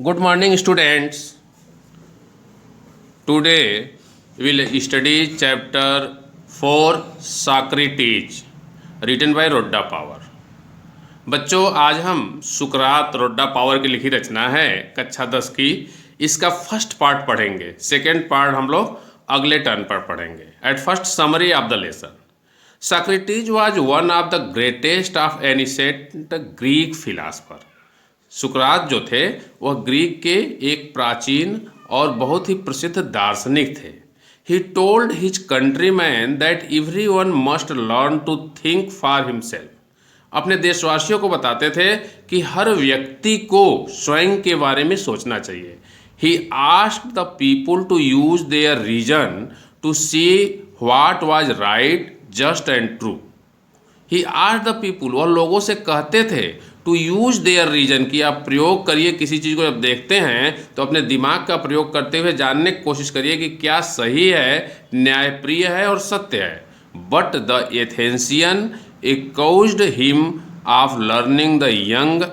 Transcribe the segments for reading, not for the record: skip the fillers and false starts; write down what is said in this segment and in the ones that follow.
Good morning, students. Today we will study chapter 4 Socrates, written by रोड्डा power. बच्चों, आज हम सुकरात रोड्डा power की लिखी रचना है कक्षा 10 की. इसका फर्स्ट पार्ट पढ़ेंगे. सेकेंड पार्ट हम लोग अगले टर्न पर पढ़ेंगे. At first summary of the lesson. Socrates was one of the greatest of ancient Greek philosopher. सुकरात जो थे वह ग्रीक के एक प्राचीन और बहुत ही प्रसिद्ध दार्शनिक थे. He told his countrymen that everyone must learn to think for himself. अपने देशवासियों को बताते थे कि हर व्यक्ति को स्वयं के बारे में सोचना चाहिए. He asked the people to use their reason to see what was right, just and true. He asked the people, वह लोगों से कहते थे टू यूज देयर रीजन, कि आप प्रयोग करिए. किसी चीज़ को जब देखते हैं तो अपने दिमाग का प्रयोग करते हुए जानने की कोशिश करिए कि क्या सही है, न्यायप्रिय है और सत्य है. But the Athenian accused him of learning the young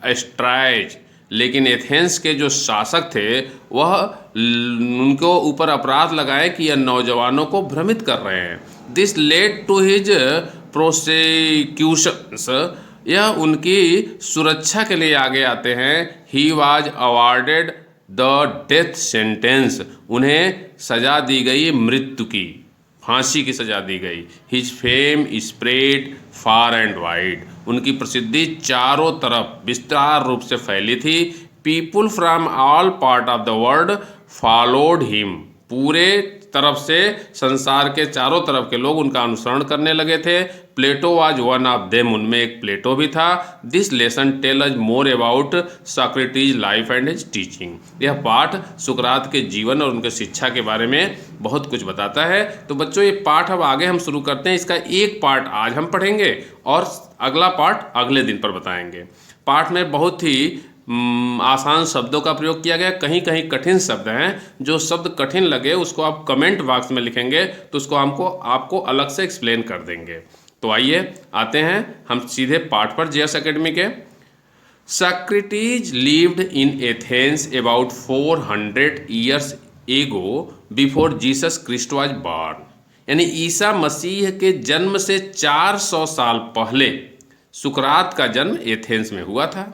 astray. लेकिन एथेंस के जो शासक थे वह उनको ऊपर अपराध लगाए कि यह नौजवानों को भ्रमित कर रहे हैं. This led to his prosecutions. यह उनकी सुरक्षा के लिए आगे आते हैं. He was awarded the death sentence. उन्हें सजा दी गई मृत्यु की, फांसी की सजा दी गई. His fame spread far and wide. उनकी प्रसिद्धि चारों तरफ विस्तार रूप से फैली थी. People from all part of the world followed him. पूरे तरफ से संसार के चारों तरफ के लोग उनका अनुसरण करने लगे थे. Plato was one of them. उनमें एक प्लेटो भी था. This lesson tell us more about Socrates life and his teaching. यह पाठ सुकरात के जीवन और उनके शिक्षा के बारे में बहुत कुछ बताता है. तो बच्चों, ये पाठ अब आगे हम शुरू करते हैं. इसका एक पार्ट आज हम पढ़ेंगे और अगला पार्ट अगले दिन पर बताएंगे. पाठ में बहुत ही आसान शब्दों का प्रयोग किया गया. कहीं कहीं कठिन शब्द हैं. जो शब्द कठिन लगे उसको आप कमेंट बॉक्स में लिखेंगे तो उसको आपको अलग से एक्सप्लेन कर देंगे. तो आइए आते हैं हम सीधे पाठ पर. जेएस एकेडमी के. Socrates lived in Athens about 400 years ago before Jesus Christ was born. यानी ईसा मसीह के जन्म से 400 साल पहले सुकरात का जन्म एथेंस में हुआ था.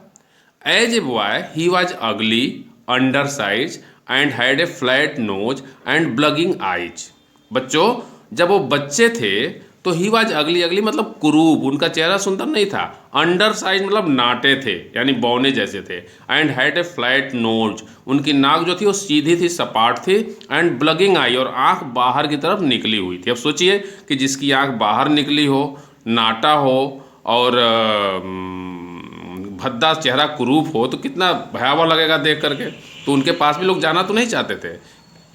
As a boy, he was ugly, undersized, and had a flat nose and bulging eyes. बच्चों, जब वो बच्चे थे तो ही वाज अगली मतलब कुरूप. उनका चेहरा सुंदर नहीं था. अंडर साइज मतलब नाटे थे, यानी बौने जैसे थे. And had a flat knows. उनकी नाक जो थी वो सीधी थी, सपाट थी. एंड ब्लगिंग आई, और आँख बाहर की तरफ निकली हुई थी. अब सोचिए कि जिसकी आँख बाहर निकली हो, नाटा हो और भद्दा चेहरा कुरूप हो तो कितना भयावह लगेगा देख करके. तो उनके पास भी लोग जाना तो नहीं चाहते थे.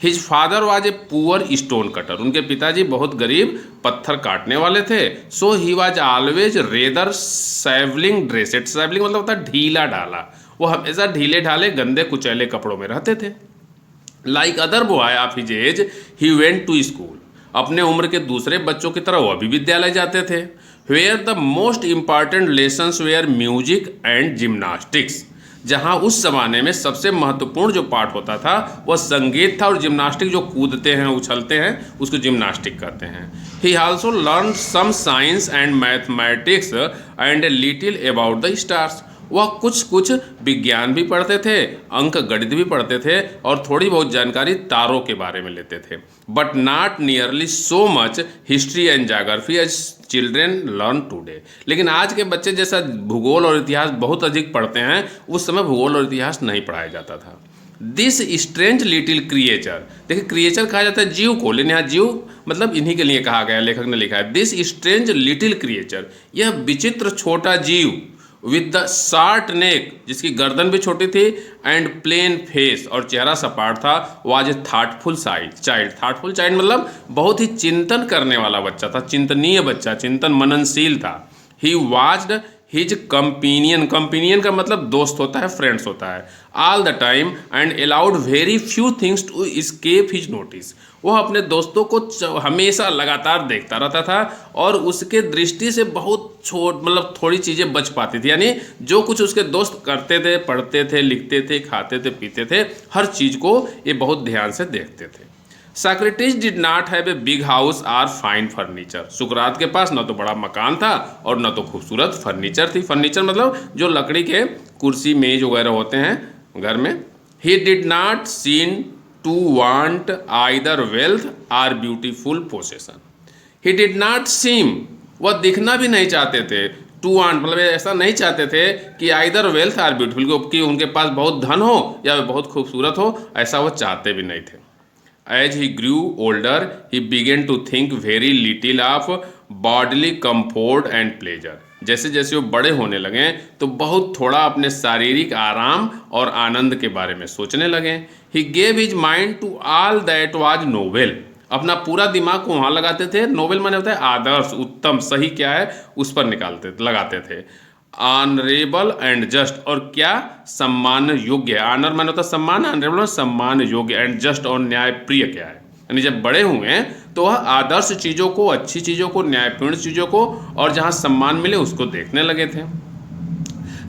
His father was a poor stone cutter. उनके पिताजी बहुत गरीब पत्थर काटने वाले थे. सो ही वाज ऑलवेज रेदर सैवलिंग ड्रेसेड. सैवलिंग मतलब होता है ढीला ढाला. वो हमेशा ढीले ढाले गंदे कुचैले कपड़ों में रहते थे. Like other boy of his age he went to school. अपने उम्र के दूसरे बच्चों की तरह वह भी विद्यालय जाते थे. Where the most important lessons were music and gymnastics. जहाँ उस ज़माने में सबसे महत्वपूर्ण जो पाठ होता था वह संगीत था और जिम्नास्टिक, जो कूदते हैं उछलते हैं उसको जिम्नास्टिक कहते हैं. He also learn some science and mathematics and a little about the stars. वह कुछ विज्ञान भी पढ़ते थे, अंक गणित भी पढ़ते थे और थोड़ी बहुत जानकारी तारों के बारे में लेते थे. But not nearly so much history and geography as children learn today. लेकिन आज के बच्चे जैसा भूगोल और इतिहास बहुत अधिक पढ़ते हैं, उस समय भूगोल और इतिहास नहीं पढ़ाया जाता था. This strange little creature. देखिए, क्रिएचर कहा जाता है जीव को, लेकिन यहाँ जीव मतलब इन्हीं के लिए कहा गया, लेखक ने लिखा है. This strange little creature. यह विचित्र छोटा जीव विद द शार्ट नेक, जिसकी गर्दन भी छोटी थी, एंड प्लेन फेस, और चेहरा सपाट था. Was a thoughtful child. Thoughtful child मतलब बहुत ही चिंतन करने वाला बच्चा था, चिंतनीय बच्चा, चिंतन मननशील था. He watched his companion, companion का मतलब दोस्त होता है, फ्रेंड्स होता है, all the time and allowed very few things to escape his notice. वह अपने दोस्तों को हमेशा लगातार देखता रहता था और उसके दृष्टि से बहुत मतलब थोड़ी चीज़ें बच पाती थी, यानी जो कुछ उसके दोस्त करते थे, पढ़ते थे, लिखते थे, खाते थे, पीते थे, हर चीज़ को ये बहुत ध्यान से देखते थे। Socrates did not have a big house or fine furniture। सुकरात के पास न तो बड़ा मकान था और न तो खूबसूरत फर्नीचर थी। फर्नीचर मतलब जो लकड़ी के कुर्सी मेज वगैरह होते हैं घर में। He did not seem to want either wealth or beautiful possession। He did not seem, वह दिखना भी नहीं चाहते थे, टू वांट मतलब ऐसा नहीं चाहते थे कि आइदर वेल्थ आर ब्यूटीफुल, कि उनके पास बहुत धन हो या बहुत खूबसूरत हो, ऐसा वो चाहते भी नहीं थे। As he grew older, he began to think very little of bodily comfort and pleasure। जैसे जैसे वो बड़े होने लगे तो बहुत थोड़ा अपने शारीरिक आराम और आनंद के बारे में सोचने लगे। He gave his mind to all that was noble। अपना पूरा दिमाग को वहाँ लगाते थे। नोबेल माने होता है आदर्श, उत्तम, सही क्या है उस पर लगाते थे। ऑनरेबल एंड जस्ट, और क्या सम्मान योग्य है। ऑनर माने होता है सम्मान, ऑनरेबल सम्मान योग्य, एंड जस्ट और न्यायप्रिय क्या है। यानी जब बड़े हुए हैं तो वह आदर्श चीज़ों को, अच्छी चीज़ों को, न्यायपूर्ण चीज़ों को और जहाँ सम्मान मिले उसको देखने लगे थे।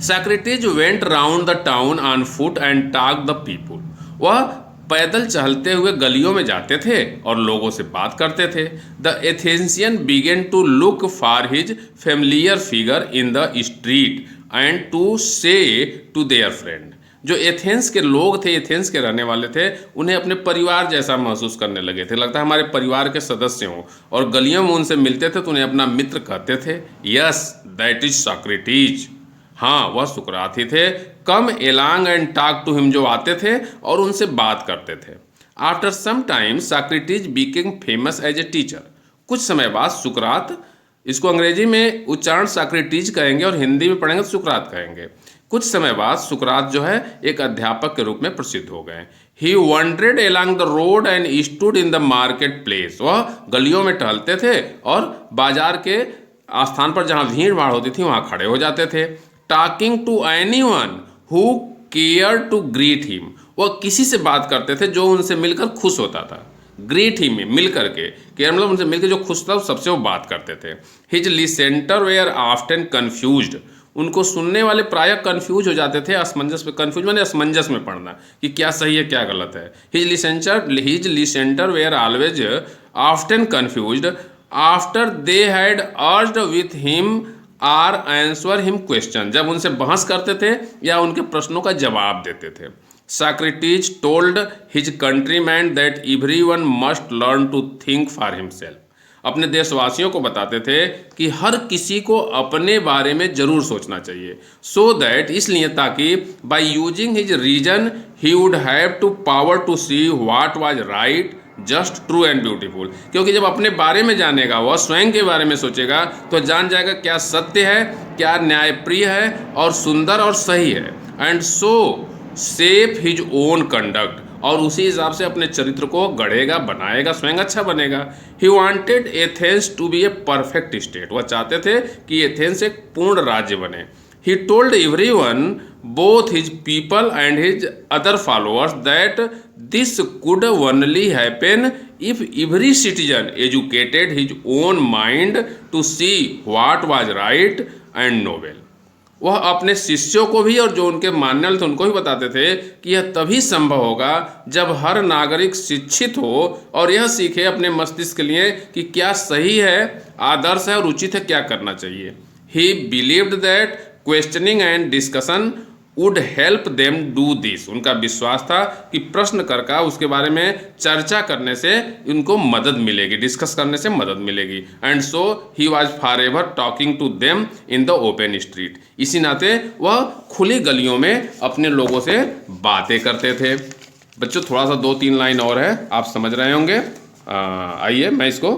Socrates went round the town on foot and talked the people। वह पैदल चलते हुए गलियों में जाते थे और लोगों से बात करते थे। The Athenian began to look for his familiar figure in the street and to say to their friend. जो एथेंस के लोग थे, एथेंस के रहने वाले थे, उन्हें अपने परिवार जैसा महसूस करने लगे थे। लगता है हमारे परिवार के सदस्य हों, और गलियों में उनसे मिलते थे तो उन्हें अपना मित्र कहते थे। Yes, that is Socrates. हाँ, वह सुकरात ही थे। Come along and talk to him, जो आते थे और उनसे बात करते थे। After some time Socrates became famous as a teacher. कुछ समय बाद सुकरात, इसको अंग्रेजी में उच्चारण सॉक्रेटिस कहेंगे और हिंदी में पढ़ेंगे तो सुकरात कहेंगे। कुछ समय बाद सुकरात जो है एक अध्यापक के रूप में प्रसिद्ध हो गए। He wandered along the road and stood in the market place. वह गलियों में टहलते थे और बाजार के स्थान पर जहाँ भीड़ भाड़ होती थी वहाँ खड़े हो जाते थे। Talking to anyone who care to greet him. वह किसी से बात करते थे जो उनसे मिलकर खुश होता था। ग्रीट हिम में मिल करके, केयर मतलब उनसे मिलकर जो खुश था सबसे वो बात करते थे। His listener were often confused. उनको सुनने वाले प्रायः कन्फ्यूज हो जाते थे, असमंजस में। कन्फ्यूज माने असमंजस में पड़ना कि क्या सही है क्या गलत है। His listener were always often confused after they had argued with him or answer him question. जब उनसे बहस करते थे या उनके प्रश्नों का जवाब देते थे। Socrates told his countrymen that everyone must learn to think for himself। अपने देशवासियों को बताते थे कि हर किसी को अपने बारे में जरूर सोचना चाहिए। So that, इसलिए ताकि by using his reason he would have to power to see what was right, just, true and beautiful. क्योंकि जब अपने बारे में जानेगा, वह स्वयं के बारे में सोचेगा तो जान जाएगा क्या सत्य है, क्या न्यायप्रिय है और सुंदर और सही है। And so safe his own conduct, और उसी हिसाब से अपने चरित्र को गढ़ेगा, बनाएगा, स्वयं अच्छा बनेगा। He wanted Athens to be a perfect state. वह चाहते थे कि एथेंस एक पूर्ण राज्य बने। He told everyone, both his people and his other followers, that this could only happen if every citizen educated his own mind to see what was right and noble। वह अपने शिष्यों को भी और जो उनके मानने वाले थे उनको भी बताते थे कि यह तभी संभव होगा जब हर नागरिक शिक्षित हो और यह सीखे अपने मस्तिष्क के लिए कि क्या सही है, आदर्श है और उचित है, क्या करना चाहिए। He believed that questioning and discussion would help them do this. उनका विश्वास था कि प्रश्न करके उसके बारे में चर्चा करने से उनको मदद मिलेगी, डिस्कस करने से मदद मिलेगी। And so he was for ever talking to them in the open street. इसी नाते वह खुली गलियों में अपने लोगों से बातें करते थे। बच्चों थोड़ा सा 2-3 लाइन और है, आप समझ रहे होंगे। आइए मैं इसको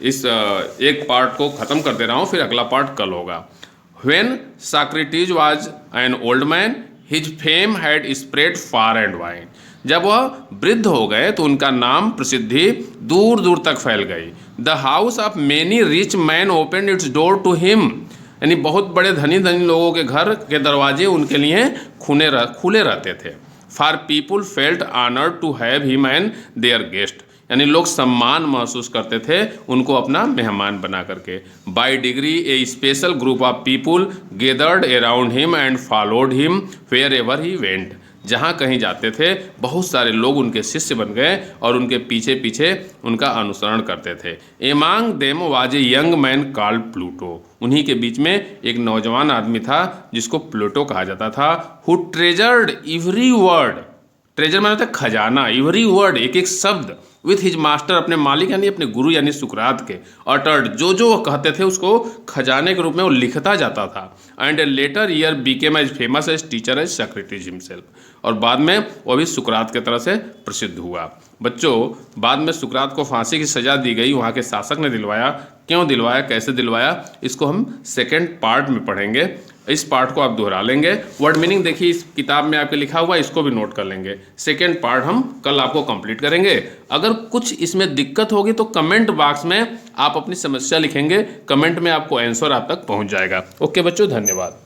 एक पार्ट को ख़त्म कर दे रहा हूँ, फिर अगला पार्ट कल होगा। When Socrates was an old man, his fame had spread far and wide। जब वह वृद्ध हो गए तो उनका नाम, प्रसिद्धि दूर दूर तक फैल गई। The house of many rich men opened its door to him। यानी बहुत बड़े धनी धनी लोगों के घर के दरवाजे उनके लिए खुले रहते थे। For people felt honoured to have him and their guest, यानी लोग सम्मान महसूस करते थे उनको अपना मेहमान बना करके। By degree a special group of people gathered around him and followed him wherever he went, जहाँ कहीं जाते थे बहुत सारे लोग उनके शिष्य बन गए और उनके पीछे पीछे उनका अनुसरण करते थे। Among them was a young man called Plato, उन्हीं के बीच में एक नौजवान आदमी था जिसको प्लूटो कहा जाता था। Who treasured every word, treasure माने होता है खजाना, एवरी वर्ड एक एक शब्द, विथ हिज मास्टर अपने मालिक यानी अपने गुरु यानी सुकरात के, अटर्ड जो जो वो कहते थे उसको खजाने के रूप में वो लिखता जाता था। And later year became as famous as teacher as Socrates himself, और बाद में वो भी सुकरात के तरह से प्रसिद्ध हुआ। बच्चों बाद में सुकरात को फांसी की सज़ा दी गई, वहाँ के शासक ने दिलवाया। क्यों दिलवाया, कैसे दिलवाया, इसको हम सेकेंड पार्ट में पढ़ेंगे। इस पार्ट को आप दोहरा लेंगे। वर्ड मीनिंग देखिए इस किताब में आपके लिखा हुआ, इसको भी नोट कर लेंगे। सेकेंड पार्ट हम कल आपको कंप्लीट करेंगे। अगर कुछ इसमें दिक्कत होगी तो कमेंट बॉक्स में आप अपनी समस्या लिखेंगे, कमेंट में आपको आंसर आप तक पहुंच जाएगा। ओके बच्चों, धन्यवाद।